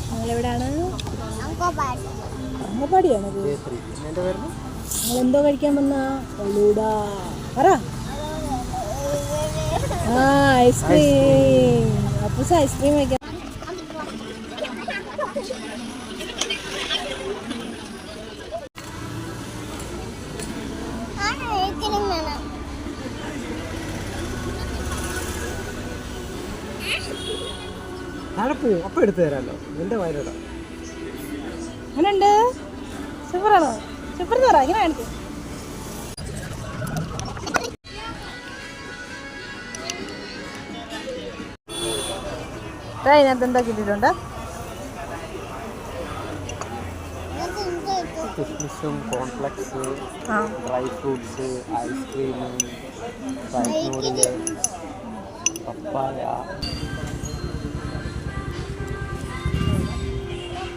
ഞങ്ങളെവിടാണ്? അങ്കപ്പാടിയാണത്. നിങ്ങളെന്തോ കഴിക്കാൻ വന്ന? പറ. ആ, ഐസ്ക്രീം. അപ്പൂസ് ഐസ്ക്രീം കഴിക്കാൻ. അപ്പം എടുത്തു തരാമല്ലോ. നിന്റെ വയലോടാ. അങ്ങനെയുണ്ട്. സൂപ്പറാണോ? സൂപ്പർ എന്ന് പറ. ഇങ്ങനെ കാണിക്കും. ഇതിനകത്ത് എന്താ കിട്ടിയിട്ടുണ്ട്? കിസ്മിസും cornflakes, dry fruits, ice cream, fried noodle, പപ്പായ,